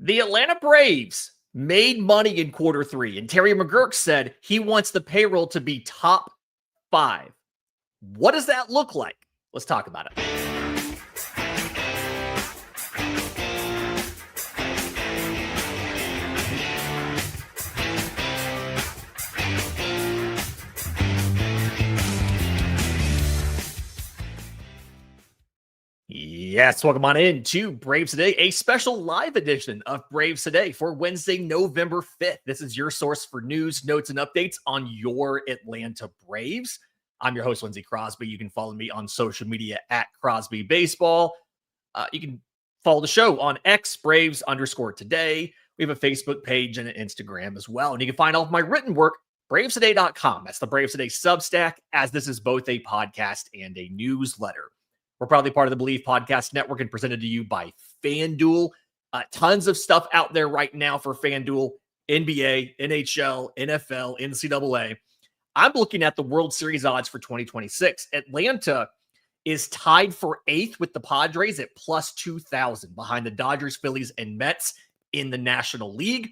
The Atlanta Braves made money in quarter three, and Terry McGuirk said he wants the payroll to be top five. What does that look like? Let's talk about it. Yes, welcome on in to Braves Today, a special live edition of Braves Today for Wednesday, November 5th. This is your source for news, notes, and updates on your Atlanta Braves. I'm your host, Lindsey Crosby. You can follow me on social media at Crosby Baseball. You can follow the show on X, Braves_today. We have a Facebook page and an Instagram as well. And you can find all of my written work, bravestoday.com. That's the Braves Today Substack, as this is both a podcast and a newsletter. We're proudly part of the Believe Podcast Network and presented to you by FanDuel. Tons of stuff out there right now for FanDuel, NBA, NHL, NFL, NCAA. I'm looking at the World Series odds for 2026. Atlanta is tied for 8th with the Padres at plus 2,000 behind the Dodgers, Phillies, and Mets in the National League.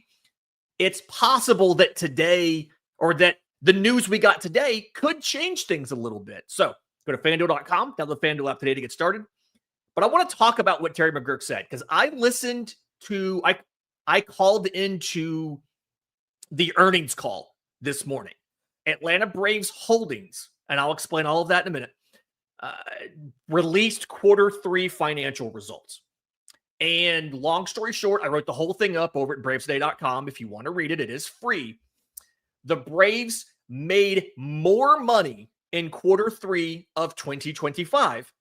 It's possible that today, or that the news we got today, could change things a little bit. So go to FanDuel.com, download the FanDuel app today to get started. But I want to talk about what Terry McGuirk said, because I called into the earnings call this morning. Atlanta Braves Holdings, and I'll explain all of that in a minute, released quarter three financial results. And long story short, I wrote the whole thing up over at bravestoday.com. If you want to read it, it is free. The Braves made more money in quarter three of 2025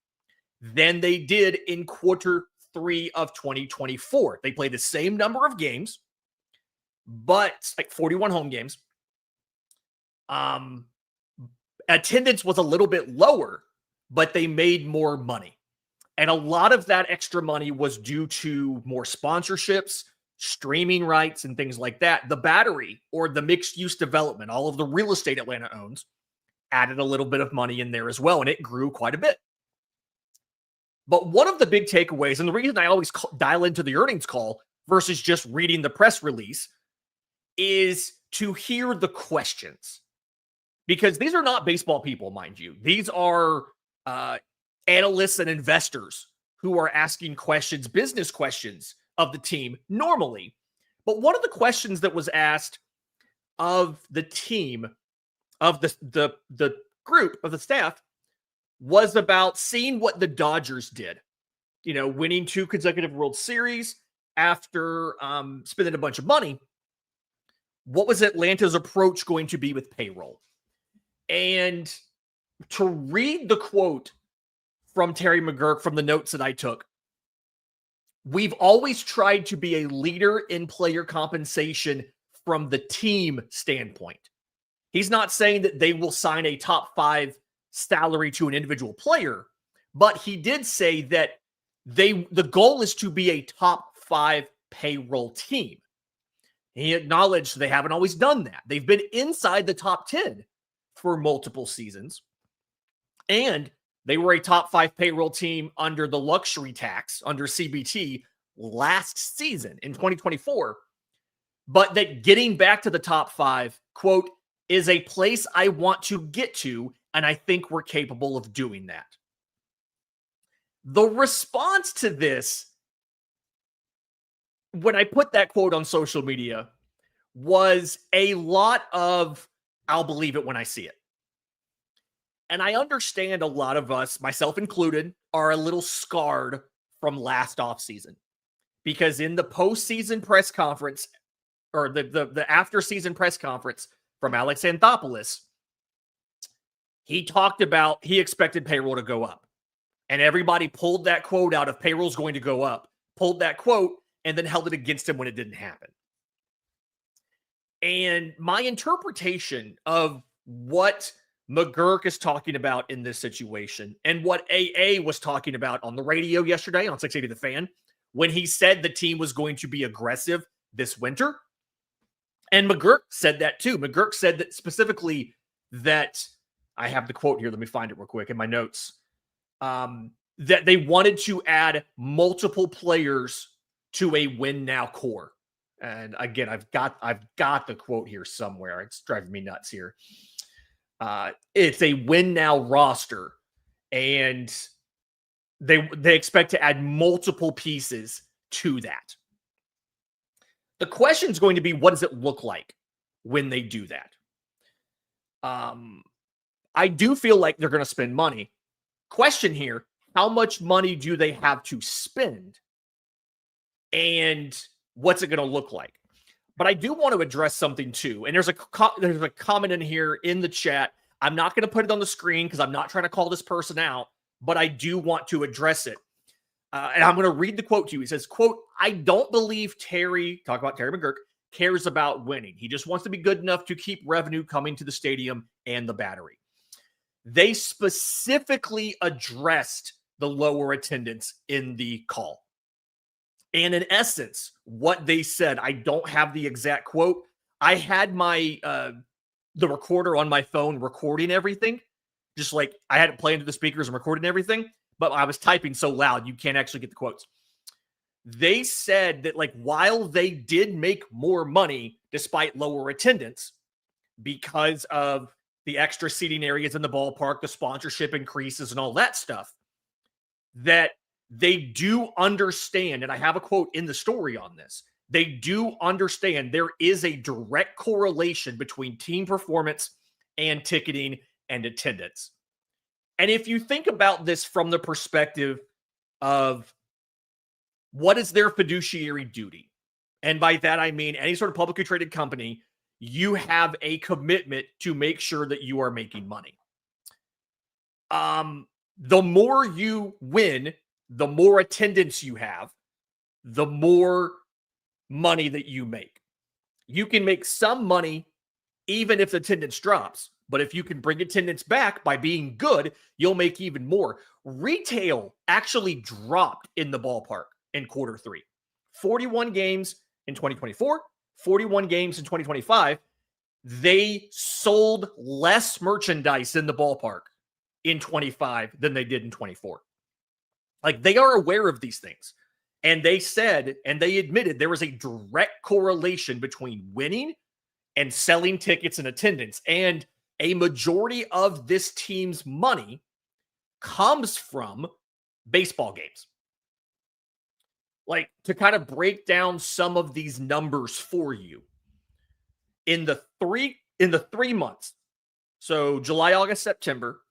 than they did in quarter three of 2024. They played the same number of games, but like 41 home games. Attendance was a little bit lower, but they made more money. And a lot of that extra money was due to more sponsorships, streaming rights, and things like that. The Battery, or the mixed-use development, all of the real estate Atlanta owns, added a little bit of money in there as well, and it grew quite a bit. But one of the big takeaways, and the reason I always dial into the earnings call versus just reading the press release, is to hear the questions. Because these are not baseball people, mind you. These are analysts and investors who are asking questions, business questions of the team normally. But one of the questions that was asked of the team, of the group, of the staff, was about seeing what the Dodgers did. You know, winning 2 consecutive World Series after spending a bunch of money. What was Atlanta's approach going to be with payroll? And to read the quote from Terry McGuirk from the notes that I took, we've always tried to be a leader in player compensation from the team standpoint. He's not saying that they will sign a top 5 salary to an individual player, but he did say that the goal is to be a top 5 payroll team. He acknowledged they haven't always done that. They've been inside the top 10 for multiple seasons, and they were a top 5 payroll team under the luxury tax, under CBT, last season in 2024. But that getting back to the top 5, quote, is a place I want to get to, and I think we're capable of doing that. The response to this, when I put that quote on social media, was a lot of, I'll believe it when I see it. And I understand a lot of us, myself included, are a little scarred from last offseason. Because in the postseason press conference, or the after-season press conference from Alex Anthopoulos, he talked about he expected payroll to go up. And everybody pulled that quote out of payroll's going to go up, pulled that quote, and then held it against him when it didn't happen. And my interpretation of what McGuirk is talking about in this situation, and what AA was talking about on the radio yesterday on 680 The Fan, when he said the team was going to be aggressive this winter. And McGuirk said that too. McGuirk said that specifically that, I have the quote here, let me find it real quick in my notes, that they wanted to add multiple players to a win now core. And again, I've got the quote here somewhere. It's driving me nuts here. It's a win now roster, and they expect to add multiple pieces to that. The question is going to be, what does it look like when they do that? I do feel like they're going to spend money. Question here, how much money do they have to spend? And what's it going to look like? But I do want to address something too. And there's a comment in here in the chat. I'm not going to put it on the screen because I'm not trying to call this person out, but I do want to address it. And I'm going to read the quote to you. He says, quote, "I don't believe Terry," talk about Terry McGuirk, "cares about winning. He just wants to be good enough to keep revenue coming to the stadium and the Battery." They specifically addressed the lower attendance in the call. And in essence, what they said, I don't have the exact quote. I had my the recorder on my phone recording everything. Just like I had it play into the speakers and recording everything, but I was typing so loud you can't actually get the quotes. They said that, like, while they did make more money despite lower attendance because of the extra seating areas in the ballpark, the sponsorship increases and all that stuff, that they do understand, and I have a quote in the story on this, they do understand there is a direct correlation between team performance and ticketing and attendance. And if you think about this from the perspective of what is their fiduciary duty, and by that I mean any sort of publicly traded company, you have a commitment to make sure that you are making money. The more you win, the more attendance you have, the more money that you make. You can make some money even if attendance drops, but if you can bring attendance back by being good, you'll make even more. Retail actually dropped in the ballpark in quarter three. 41 games in 2024, 41 games in 2025. They sold less merchandise in the ballpark in 25 than they did in 24. Like, they are aware of these things. And they said, and they admitted, there was a direct correlation between winning and selling tickets and attendance. And a majority of this team's money comes from baseball games. Like, to kind of break down some of these numbers for you, in the three months, so July, August, September,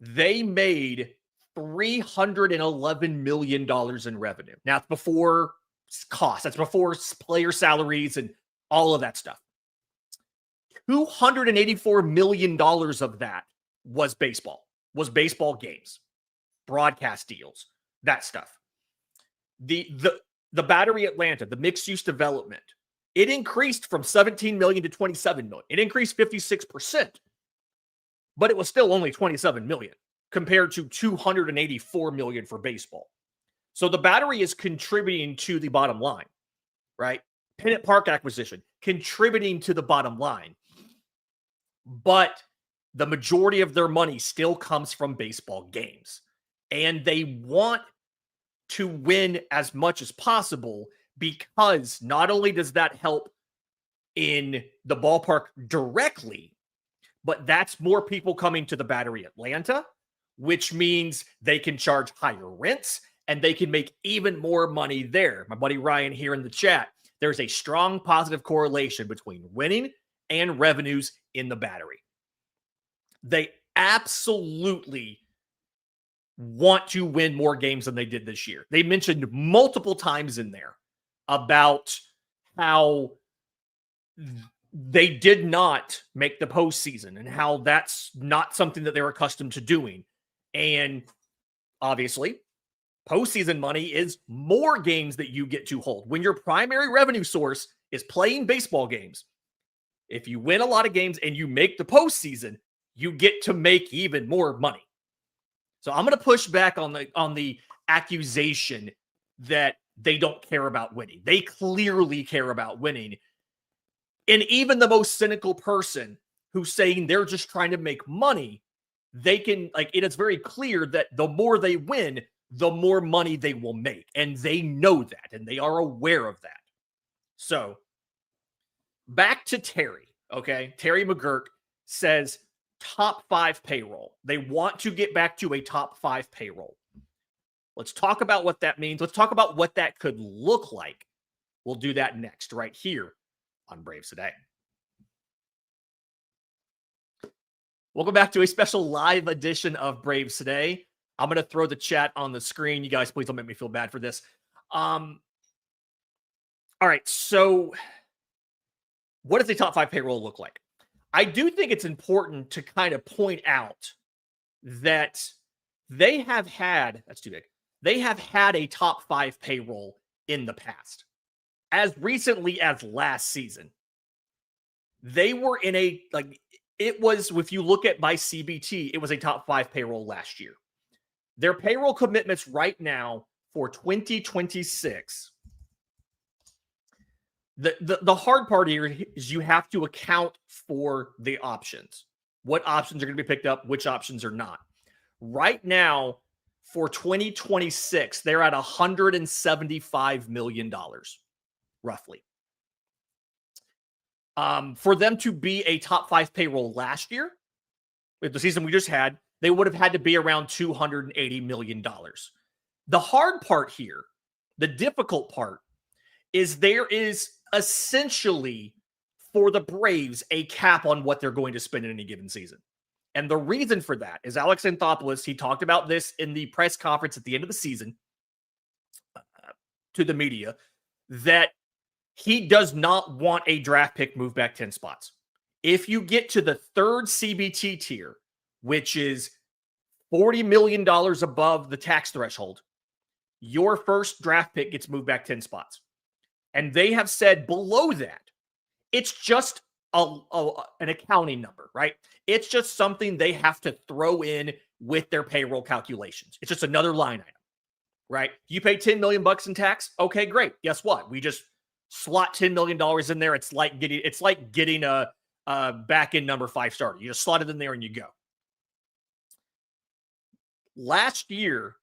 they made $311 million in revenue. Now, it's before costs. That's before player salaries and all of that stuff. $284 million of that was baseball games, broadcast deals, that stuff. The Battery Atlanta, the mixed-use development, it increased from $17 million to $27 million. It increased 56%, but it was still only $27 million. Compared to $284 million for baseball. So the Battery is contributing to the bottom line, right? Pennant Park acquisition, contributing to the bottom line. But the majority of their money still comes from baseball games. And they want to win as much as possible because not only does that help in the ballpark directly, but that's more people coming to the Battery Atlanta, which means they can charge higher rents and they can make even more money there. My buddy Ryan here in the chat, there's a strong positive correlation between winning and revenues in the Battery. They absolutely want to win more games than they did this year. They mentioned multiple times in there about how they did not make the postseason and how that's not something that they're accustomed to doing. And obviously, postseason money is more games that you get to hold. When your primary revenue source is playing baseball games, if you win a lot of games and you make the postseason, you get to make even more money. So I'm going to push back on the accusation that they don't care about winning. They clearly care about winning. And even the most cynical person who's saying they're just trying to make money, they can, like, it is very clear that the more they win, the more money they will make. And they know that, and they are aware of that. So back to Terry, okay? Terry McGuirk says top 5 payroll. They want to get back to a top 5 payroll. Let's talk about what that means. Let's talk about what that could look like. We'll do that next, right here on Braves Today. Welcome back to a special live edition of Braves Today. I'm going to throw the chat on the screen. You guys, please don't make me feel bad for this. All right, so what does the top 5 payroll look like? I do think it's important to kind of point out that they have had, that's too big, they have had a top 5 payroll in the past. As recently as last season, they were in a, like, it was, if you look at by CBT, it was a top 5 payroll last year. Their payroll commitments right now for 2026. The hard part here is you have to account for the options. What options are going to be picked up, which options are not. Right now, for 2026, they're at $175 million, roughly. For them to be a top 5 payroll last year, with the season we just had, they would have had to be around $280 million. The hard part here, the difficult part, is there is essentially, for the Braves, a cap on what they're going to spend in any given season. And the reason for that is Alex Anthopoulos, he talked about this in the press conference at the end of the season to the media, that he does not want a draft pick move back 10 spots. If you get to the third CBT tier, which is $40 million above the tax threshold, your first draft pick gets moved back 10 spots. And they have said below that, it's just an accounting number, right? It's just something they have to throw in with their payroll calculations. It's just another line item, right? You pay $10 million in tax. Okay, great. Guess what? We just slot $10 million in there. It's like getting a back end number 5 starter. You just slot it in there and you go. Last year,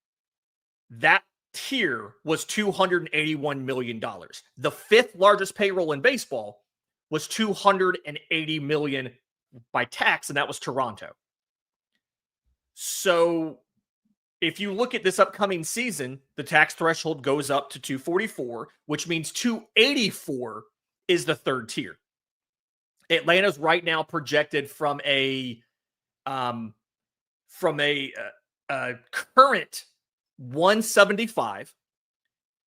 that tier was $281 million. The 5th largest payroll in baseball was $280 million by tax, and that was Toronto. So if you look at this upcoming season, the tax threshold goes up to 244, which means 284 is the 3rd tier. Atlanta's right now projected from a current 175,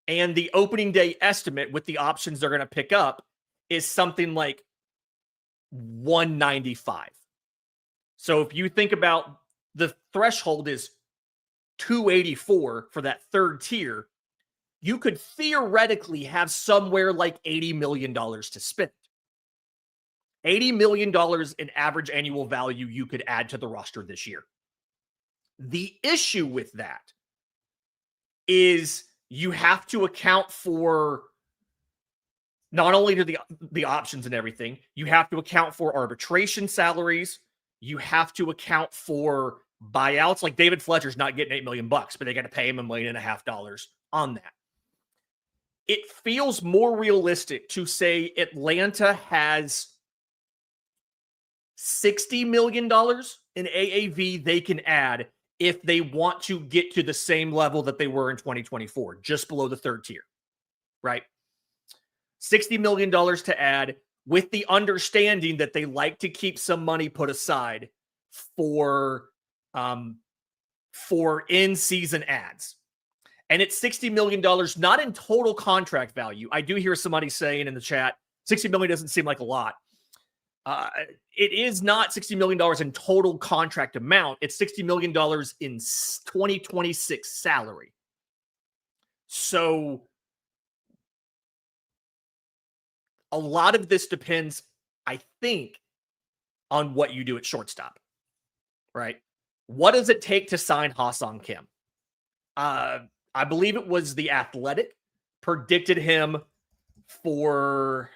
and the opening day estimate with the options they're going to pick up is something like 195. So if you think about the threshold is 284 for that 3rd tier, you could theoretically have somewhere like $80 million to spend. $80 million in average annual value you could add to the roster this year. The issue with that is you have to account for not only the options and everything, you have to account for arbitration salaries. You have to account for buyouts. Like David Fletcher's not getting $8 million, but they got to pay him $1.5 million on that. It feels more realistic to say Atlanta has $60 million in AAV they can add if they want to get to the same level that they were in 2024, just below the 3rd tier, right? $60 million to add, with the understanding that they like to keep some money put aside for in-season ads. And it's $60 million, not in total contract value. I do hear somebody saying in the chat, $60 million doesn't seem like a lot. It is not $60 million in total contract amount. It's $60 million in 2026 salary. So a lot of this depends, I think, on what you do at shortstop, right? What does it take to sign Ha-Seong Kim? I believe it was The Athletic predicted him for,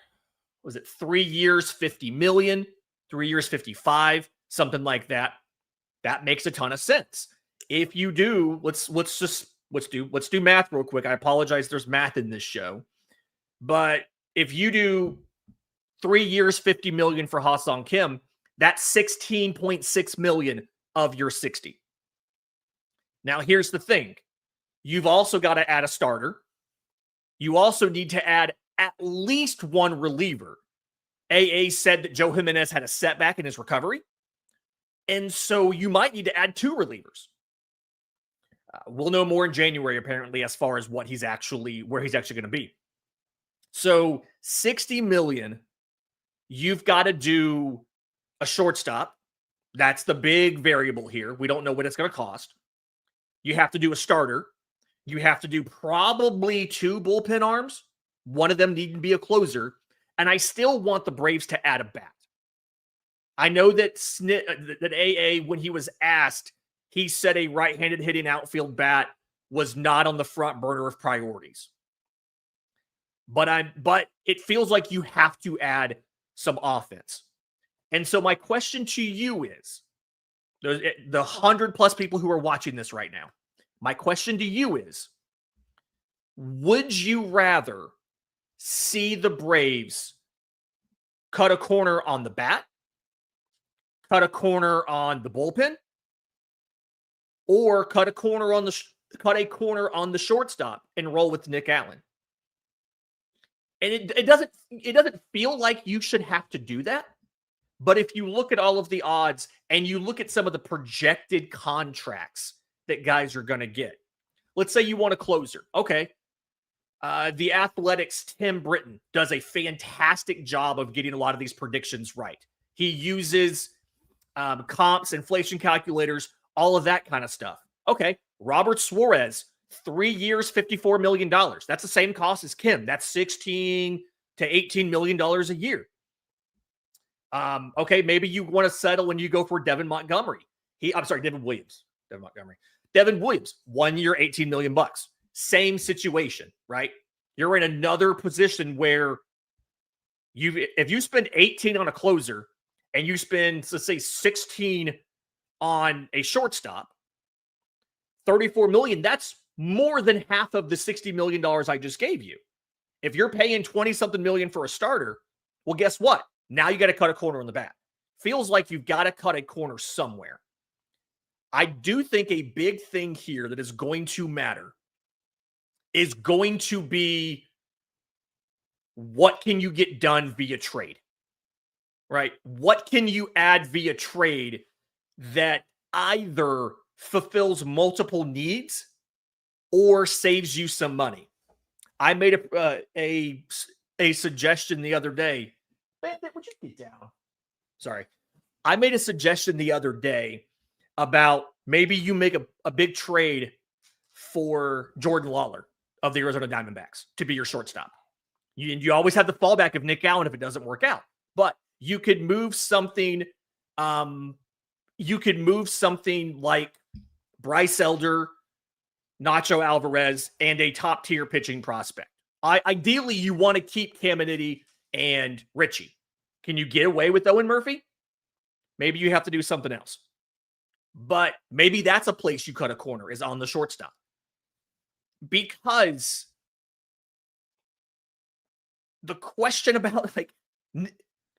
was it 3 years, 50 million, 3 years, 55, something like that. That makes a ton of sense. If you do, let's just let's do math real quick. I apologize. There's math in this show, but if you do 3 years, 50 million for Ha-Seong Kim, that's 16.6 million of your 60. Now, here's the thing. You've also got to add a starter. You also need to add at least one reliever. AA said that Joe Jimenez had a setback in his recovery. And so you might need to add 2 relievers. We'll know more in January, apparently, as far as where he's actually going to be. So 60 million, you've got to do a shortstop. That's the big variable here. We don't know what it's going to cost. You have to do a starter. You have to do probably 2 bullpen arms. One of them needing to be a closer. And I still want the Braves to add a bat. I know that that AA, when he was asked, he said a right-handed hitting outfield bat was not on the front burner of priorities. But it feels like you have to add some offense. And so my question to you is, the 100+ people who are watching this right now, my question to you is, would you rather see the Braves cut a corner on the bat, cut a corner on the bullpen, or cut a corner on the shortstop and roll with Nick Allen? And it doesn't feel like you should have to do that. But if you look at all of the odds and you look at some of the projected contracts that guys are going to get, let's say you want a closer. Okay. The Athletics' Tim Britton does a fantastic job of getting a lot of these predictions right. He uses comps, inflation calculators, all of that kind of stuff. Okay. Robert Suarez, 3 years, $54 million. That's the same cost as Kim. That's $16 to $18 million a year. Okay, maybe you want to settle when you go for Devin Montgomery. Devin Williams. Devin Williams, 1 year, $18 million. Same situation, right? You're in another position where if you spend 18 on a closer and you spend, let's say, 16 on a shortstop, $34 million, that's more than half of the $60 million I just gave you. If you're paying 20-something million for a starter, well, guess what? Now you got to cut a corner on the bat. Feels like you've got to cut a corner somewhere. I do think a big thing here that is going to matter is going to be, what can you get done via trade? Right? What can you add via trade that either fulfills multiple needs or saves you some money? I made a suggestion the other day. Bandit, would you get down? Sorry. I made a suggestion the other day about maybe you make a big trade for Jordan Lawler of the Arizona Diamondbacks to be your shortstop. You always have the fallback of Nick Allen if it doesn't work out. But you could move something. You could move something like Bryce Elder, Nacho Alvarez, and a top-tier pitching prospect. Ideally, you want to keep Caminiti and Richie. Can you get away with Owen Murphy? Maybe you have to do something else. But maybe that's a place you cut a corner, is on the shortstop. Because the question about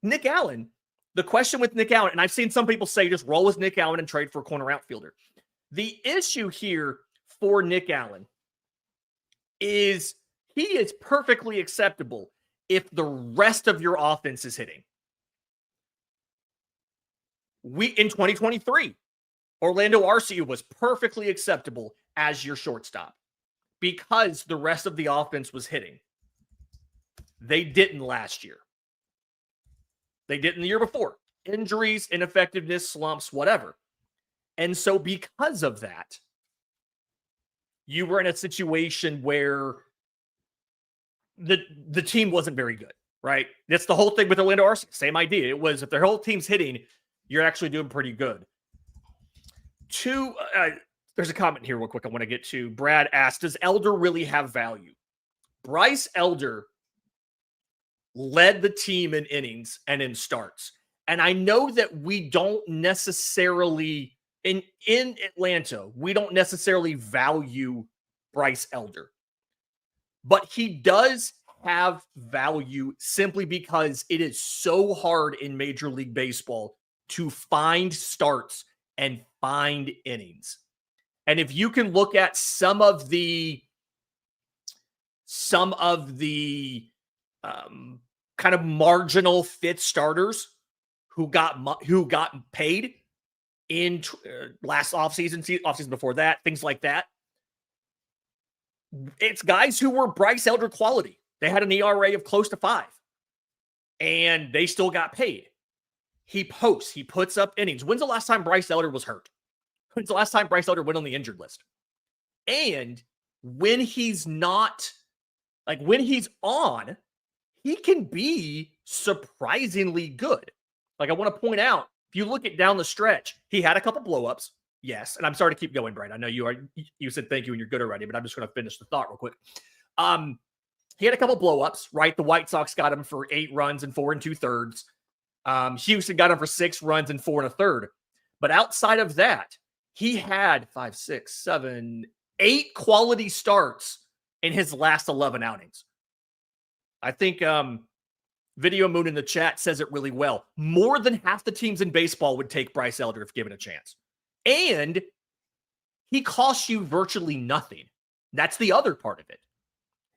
Nick Allen, the question with Nick Allen, and I've seen some people say just roll with Nick Allen and trade for a corner outfielder. The issue here for Nick Allen is he is perfectly acceptable if the rest of your offense is hitting. In 2023, Orlando Arcia was perfectly acceptable as your shortstop because the rest of the offense was hitting. They didn't last year. They didn't the year before. Injuries, ineffectiveness, slumps, whatever. And so because of that, you were in a situation where the team wasn't very good, right? That's the whole thing with Orlando Arcia. Same idea. It was if their whole team's hitting, you're actually doing pretty good. There's a comment here real quick I want to get to. Brad asked, does Elder really have value? Bryce Elder led the team in innings and in starts. And I know that we don't necessarily, in Atlanta, we don't necessarily value Bryce Elder. But he does have value simply because it is so hard in Major League Baseball to find starts and find innings. And if you can look at some of the kind of marginal fifth starters who got paid in last offseason before that, things like that, it's guys who were Bryce Elder quality. They had an ERA of close to 5, and they still got paid. He puts up innings. When's the last time Bryce Elder was hurt? When's the last time Bryce Elder went on the injured list? And when he's not, like when he's on, he can be surprisingly good. Like I want to point out, if you look at down the stretch, he had a couple blowups. Yes. And I'm sorry to keep going, Brian. I know you said thank you and you're good already, but I'm just going to finish the thought real quick. He had a couple blowups, right? The White Sox got him for 8 runs and 4 2/3. Houston got him for 6 runs and 4 1/3. But outside of that, he had 5, 6, 7, 8 quality starts in his last 11 outings. I think Video Moon in the chat says it really well. More than half the teams in baseball would take Bryce Elder if given a chance. And he costs you virtually nothing. That's the other part of it,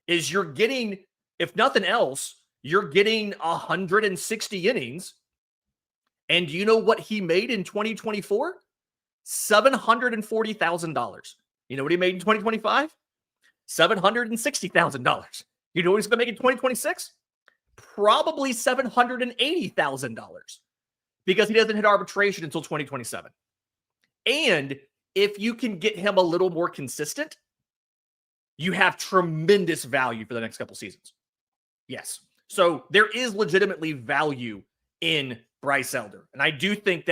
is you're getting, if nothing else, you're getting 160 innings. And you know what he made in 2024? $740,000. You know what he made in 2025? $760,000. You know what he's going to make in 2026? Probably $780,000 because he doesn't hit arbitration until 2027. And if you can get him a little more consistent, you have tremendous value for the next couple seasons. Yes. So there is legitimately value in Bryce Elder. And I do think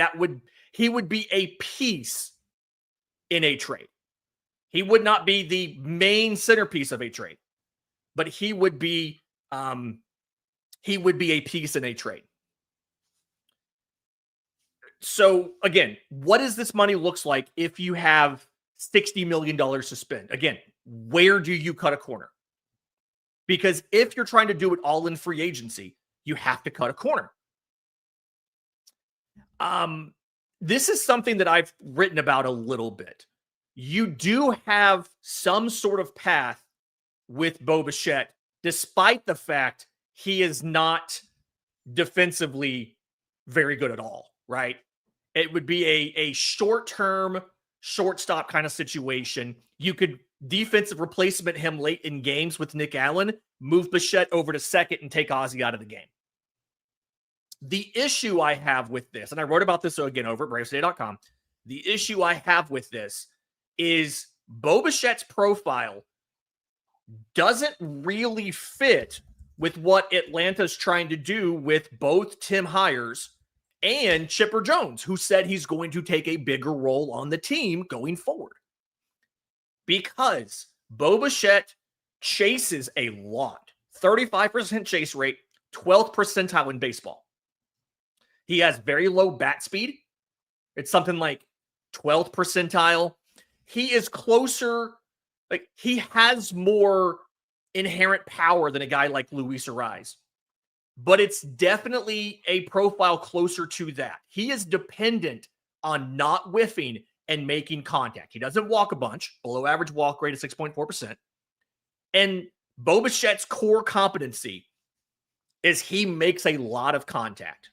he would be a piece in a trade. He would not be the main centerpiece of a trade, but he would be a piece in a trade. So again, what does this money looks like if you have $60 million to spend? Again, where do you cut a corner? Because if you're trying to do it all in free agency, you have to cut a corner. This is something that I've written about a little bit. You do have some sort of path with Bo Bichette, despite the fact he is not defensively very good at all, right? It would be a short-term shortstop kind of situation. You could defensive replacement him late in games with Nick Allen, move Bichette over to second and take Ozzie out of the game. The issue I have with this, and I wrote about this again over at bravestoday.com, the issue I have with this is Bo Bichette's profile doesn't really fit with what Atlanta's trying to do with both Tim Hires and Chipper Jones, who said he's going to take a bigger role on the team going forward. Because Bo Bichette chases a lot. 35% chase rate, 12th percentile in baseball. He has very low bat speed. It's something like 12th percentile. He is closer, like he has more inherent power than a guy like Luis Ariz. But it's definitely a profile closer to that. He is dependent on not whiffing and making contact. He doesn't walk a bunch, below average walk rate of 6.4%. And Bo Bichette's core competency is he makes a lot of contact.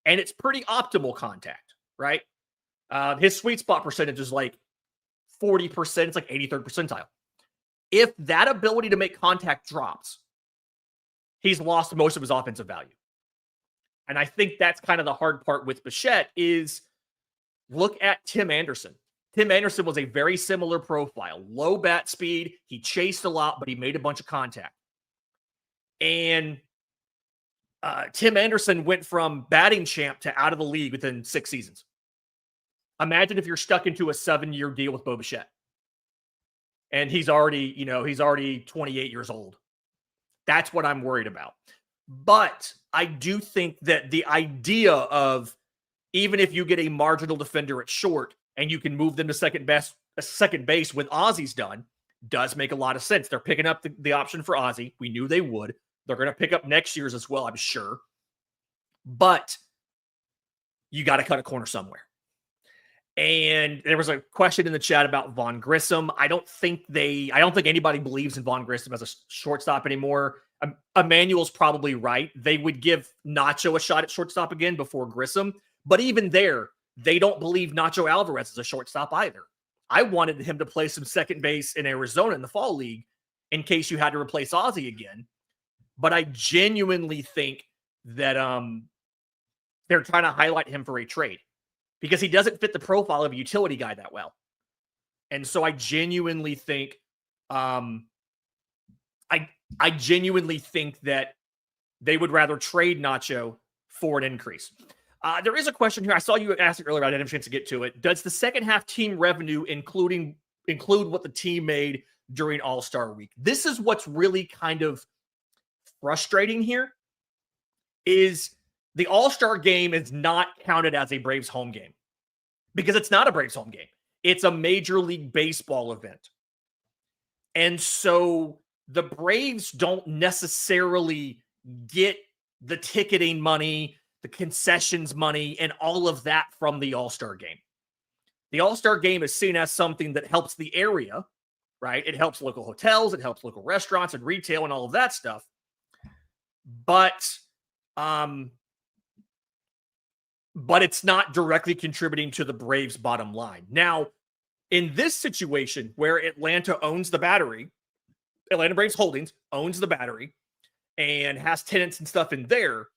And it's pretty optimal contact, right? His sweet spot percentage is like 40%. It's like 83rd percentile. If that ability to make contact drops, he's lost most of his offensive value. And I think that's kind of the hard part with Bichette is look at Tim Anderson. Tim Anderson was a very similar profile. Low bat speed. He chased a lot, but he made a bunch of contact. And Tim Anderson went from batting champ to out of the league within 6 seasons. Imagine if you're stuck into a 7-year deal with Bo Bichette. And he's already 28 years old. That's what I'm worried about. But I do think that the idea of even if you get a marginal defender at short and you can move them to second base when Ozzie's done, does make a lot of sense. They're picking up the option for Ozzie. We knew they would. They're going to pick up next year's as well, I'm sure. But you got to cut a corner somewhere. And there was a question in the chat about Vaughn Grissom. I don't think anybody believes in Vaughn Grissom as a shortstop anymore. Emmanuel's probably right. They would give Nacho a shot at shortstop again before Grissom. But even there, they don't believe Nacho Alvarez is a shortstop either. I wanted him to play some second base in Arizona in the fall league in case you had to replace Ozzie again. But I genuinely think that they're trying to highlight him for a trade because he doesn't fit the profile of a utility guy that well. And so I genuinely think I genuinely think that they would rather trade Nacho for an increase. There is a question here. I saw you ask it earlier. I didn't have a chance to get to it. Does the second half team revenue include what the team made during All-Star Week? This is what's really kind of frustrating here is the All-Star game is not counted as a Braves home game because it's not a Braves home game. It's a Major League Baseball event. And so the Braves don't necessarily get the ticketing money, the concessions money, and all of that from the All-Star game. The All-Star game is seen as something that helps the area, right? It helps local hotels, it helps local restaurants and retail and all of that stuff. But it's not directly contributing to the Braves' bottom line. Now, in this situation where Atlanta owns the Battery, Atlanta Braves Holdings owns the Battery and has tenants and stuff in there,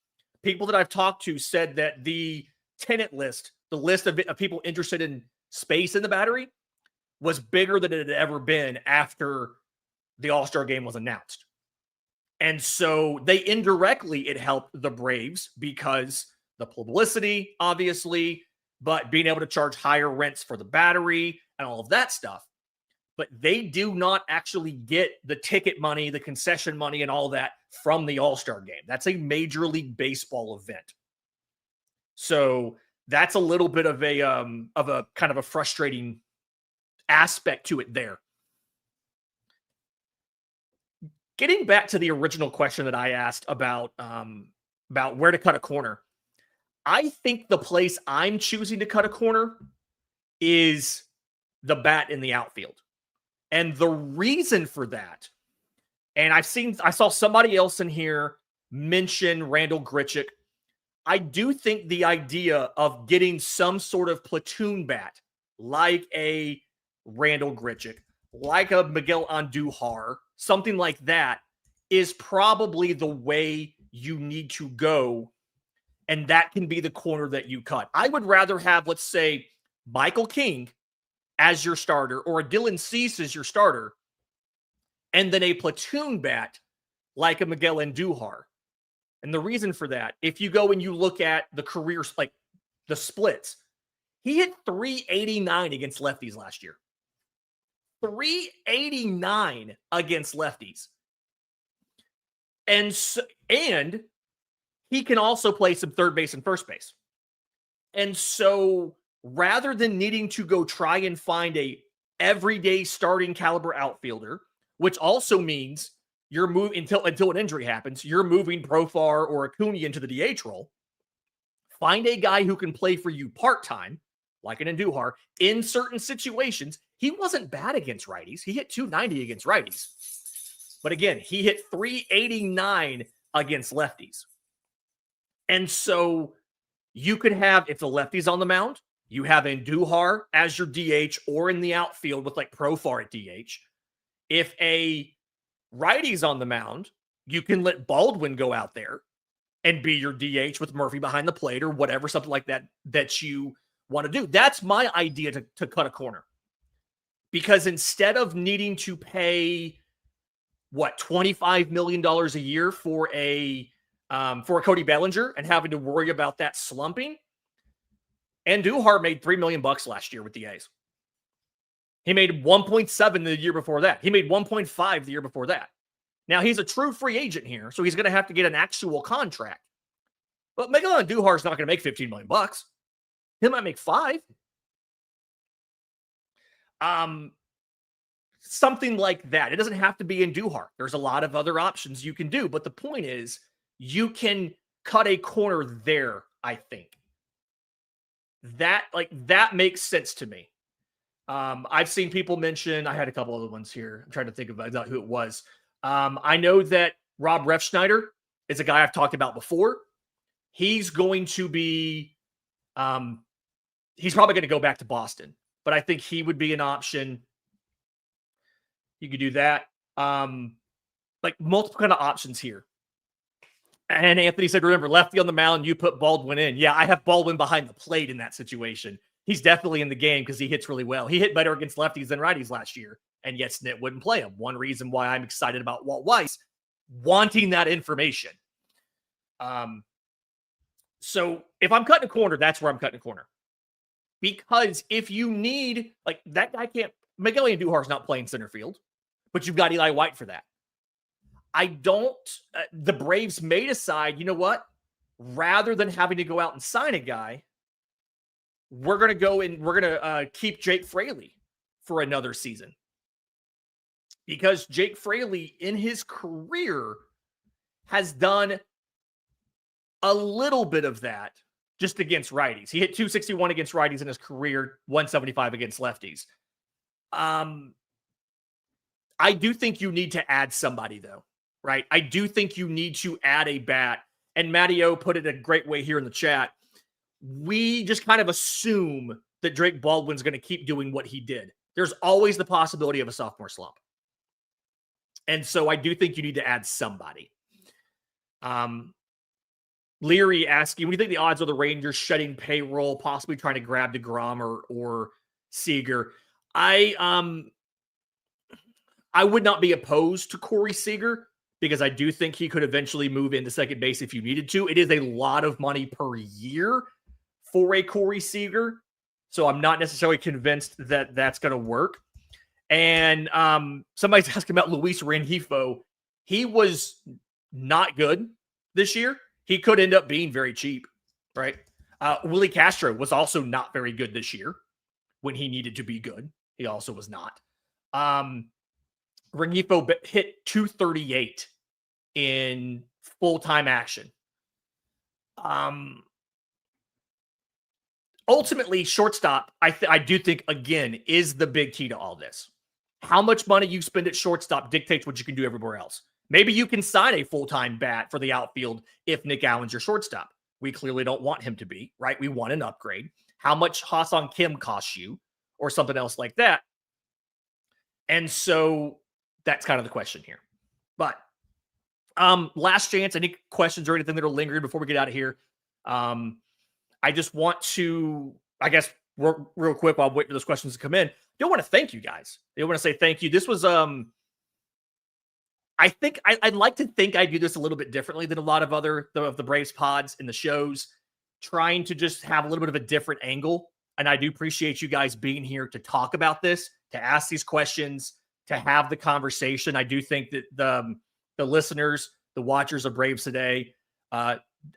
people that I've talked to said that the tenant list, the list of people interested in space in the Battery, was bigger than it had ever been after the All-Star game was announced. And so it helped the Braves because the publicity, obviously, but being able to charge higher rents for the Battery and all of that stuff. But they do not actually get the ticket money, the concession money, and all that from the All-Star game. That's a Major League Baseball event. So that's a little bit of a kind of a frustrating aspect to it there. Getting back to the original question that I asked about where to cut a corner, I think the place I'm choosing to cut a corner is the bat in the outfield. And the reason for that, and I saw somebody else in here mention Randall Grichuk. I do think the idea of getting some sort of platoon bat, like a Randall Grichuk, like a Miguel Andujar, something like that, is probably the way you need to go. And that can be the corner that you cut. I would rather have, let's say, Michael King as your starter or a Dylan Cease as your starter, and then a platoon bat like a Miguel Andujar. And the reason for that, if you go and you look at the careers, like the splits, he hit 389 against lefties last year. 389 against lefties. And he can also play some third base and first base. And so rather than needing to go try and find a everyday starting caliber outfielder, which also means you're moving until an injury happens, you're moving Profar or Acuna into the DH role. Find a guy who can play for you part-time, like an Andujar, in certain situations. He wasn't bad against righties. He hit 290 against righties. But again, he hit 389 against lefties. And so you could have, if the lefty's on the mound, you have Andujar as your DH or in the outfield with like Profar at DH. If a righty's on the mound, you can let Baldwin go out there and be your DH with Murphy behind the plate or whatever, something like that you want to do. That's my idea to cut a corner. Because instead of needing to pay, $25 million a year for a Cody Bellinger and having to worry about that slumping, Andujar made $3 million last year with the A's. He made 1.7 the year before that. He made 1.5 the year before that. Now, he's a true free agent here, so he's going to have to get an actual contract. But Miguel Andujar is not going to make $15 million. He might make $5. something like that. It doesn't have to be in Duhart. There's a lot of other options you can do. But the point is, you can cut a corner there, I think. That makes sense to me. I've seen people mention, I had a couple other ones here. I'm trying to think about who it was. I know that Rob Refschneider is a guy I've talked about before. He's going to be, he's probably going to go back to Boston, but I think he would be an option. You could do that. Like multiple kind of options here. And Anthony said, remember, lefty on the mound, you put Baldwin in. Yeah, I have Baldwin behind the plate in that situation. He's definitely in the game because he hits really well. He hit better against lefties than righties last year, and yet Snit wouldn't play him. One reason why I'm excited about Walt Weiss, wanting that information. So if I'm cutting a corner, that's where I'm cutting a corner. Because if you need, like, that guy can't, Miguel Andujar's not playing center field, but you've got Eli White for that. The Braves may decide, you know what? Rather than having to go out and sign a guy, we're going to go and we're going to keep Jake Fraley for another season. Because Jake Fraley in his career has done a little bit of that just against righties. He hit 261 against righties in his career, 175 against lefties. I do think you need to add somebody, though, right? I do think you need to add a bat. And Matteo put it a great way here in the chat. We just kind of assume that Drake Baldwin's going to keep doing what he did. There's always the possibility of a sophomore slump. And so I do think you need to add somebody. Leary asking, what do you think the odds of the Rangers shedding Payroll, possibly trying to grab DeGrom or Seager? I would not be opposed to Corey Seager because I do think he could eventually move into second base if you needed to. It is a lot of money per year for a Corey Seager, so I'm not necessarily convinced that that's going to work. And somebody's asking about Luis Rengifo. He was not good this year. He could end up being very cheap, right? Willie Castro was also not very good this year when he needed to be good. He also was not. Rengifo hit 238 in full-time action. Ultimately, shortstop, I do think, again, is the big key to all this. How much money you spend at shortstop dictates what you can do everywhere else. Maybe you can sign a full-time bat for the outfield if Nick Allen's your shortstop. We clearly don't want him to be, right? We want an upgrade. How much Ha-Seong Kim costs you or something else like that? And so that's kind of the question here. But last chance, any questions or anything that are lingering before we get out of here? I just want to, I guess, real quick while I'm waiting for those questions to come in, I want to thank you guys. I want to say thank you. This was, I think I'd like to think I do this a little bit differently than a lot of other of the Braves pods and the shows, trying to just have a little bit of a different angle. And I do appreciate you guys being here to talk about this, to ask these questions, to have the conversation. I do think that the listeners, the watchers of Braves today,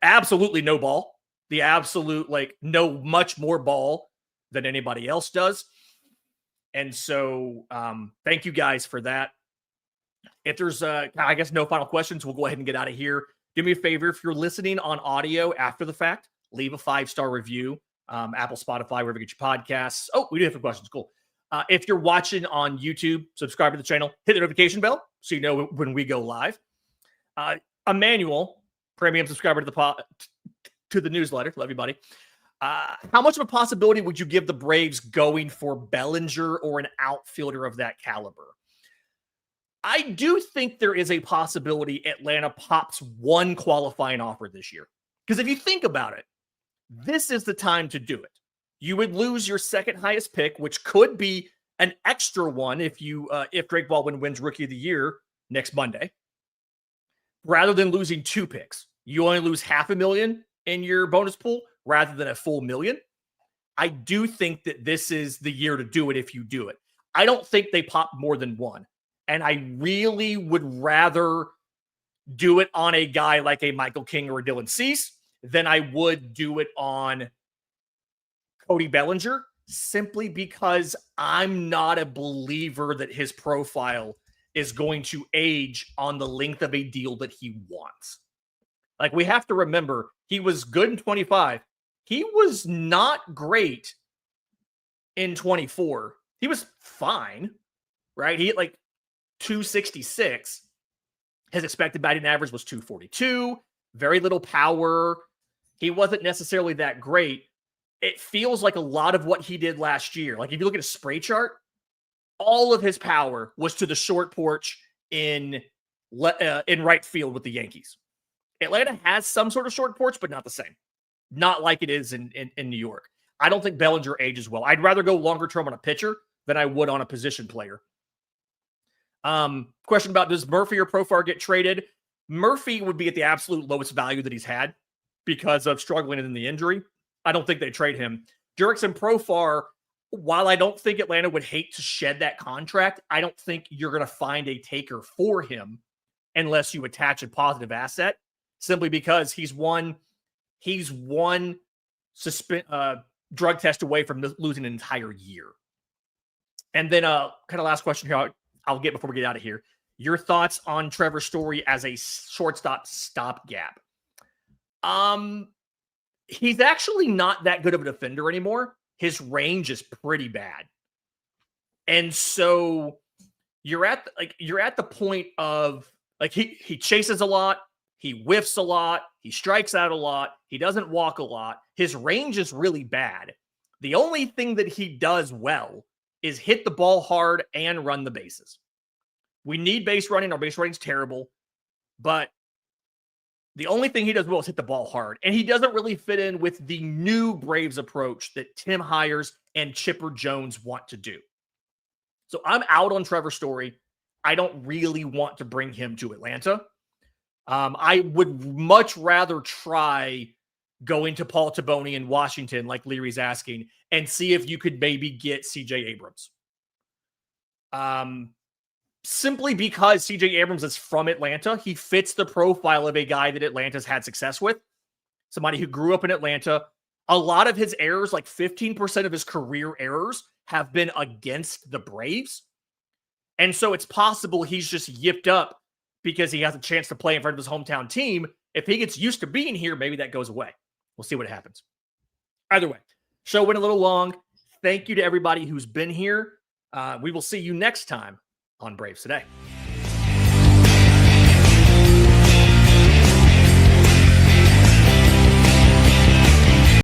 absolutely no ball. The absolute, know much more ball than anybody else does. And so thank you guys for that. If there's, I guess, no final questions, we'll go ahead and get out of here. Do me a favor. If you're listening on audio after the fact, leave a 5-star review. Apple, Spotify, wherever you get your podcasts. Oh, we do have some questions. Cool. If you're watching on YouTube, subscribe to the channel, hit the notification bell so you know when we go live. Emmanuel, premium subscriber to the newsletter. Love you, buddy. How much of a possibility would you give the Braves going for Bellinger or an outfielder of that caliber? I do think there is a possibility Atlanta pops one qualifying offer this year. Because if you think about it, this is the time to do it. You would lose your second highest pick, which could be an extra one if Drake Baldwin wins Rookie of the Year next Monday, rather than losing 2 picks. You only lose $500,000 in your bonus pool rather than a full $1 million. I do think that this is the year to do it if you do it. I don't think they pop more than one. And I really would rather do it on a guy like a Michael King or a Dylan Cease than I would do it on Cody Bellinger. simply because I'm not a believer that his profile is going to age on the length of a deal that he wants. Like, we have to remember, he was good in 25. He was not great in 24. He was fine, right? He hit like 266. His expected batting average was 242. Very little power. He wasn't necessarily that great. It feels like a lot of what he did last year. Like, if you look at a spray chart, all of his power was to the short porch in right field with the Yankees. Atlanta has some sort of short porch, but not the same. Not like it is in New York. I don't think Bellinger ages well. I'd rather go longer term on a pitcher than I would on a position player. Question about, does Murphy or Profar get traded? Murphy would be at the absolute lowest value that he's had because of struggling in the injury. I don't think they trade him. Jurickson Profar, while I don't think Atlanta would hate to shed that contract, I don't think you're going to find a taker for him unless you attach a positive asset, simply because he's one drug test away from losing an entire year. And then kind of last question here I'll get before we get out of here. Your thoughts on Trevor Story as a shortstop stopgap? He's actually not that good of a defender anymore. His range is pretty bad. And so you're at the point of, like, he chases a lot, he whiffs a lot, he strikes out a lot, he doesn't walk a lot. His range is really bad. The only thing that he does well is hit the ball hard and run the bases. We need base running. Our base running's terrible, but the only thing he does well is hit the ball hard. And he doesn't really fit in with the new Braves approach that Tim Hires and Chipper Jones want to do. So I'm out on Trevor Story. I don't really want to bring him to Atlanta. I would much rather try going to Paul Taboni in Washington, like Leary's asking, and see if you could maybe get CJ Abrams. Simply because CJ Abrams is from Atlanta. He fits the profile of a guy that Atlanta's had success with. Somebody who grew up in Atlanta. A lot of his errors, like 15% of his career errors, have been against the Braves. And so it's possible he's just yipped up because he has a chance to play in front of his hometown team. If he gets used to being here, maybe that goes away. We'll see what happens. Either way, show went a little long. Thank you to everybody who's been here. We will see you next time on Braves Today.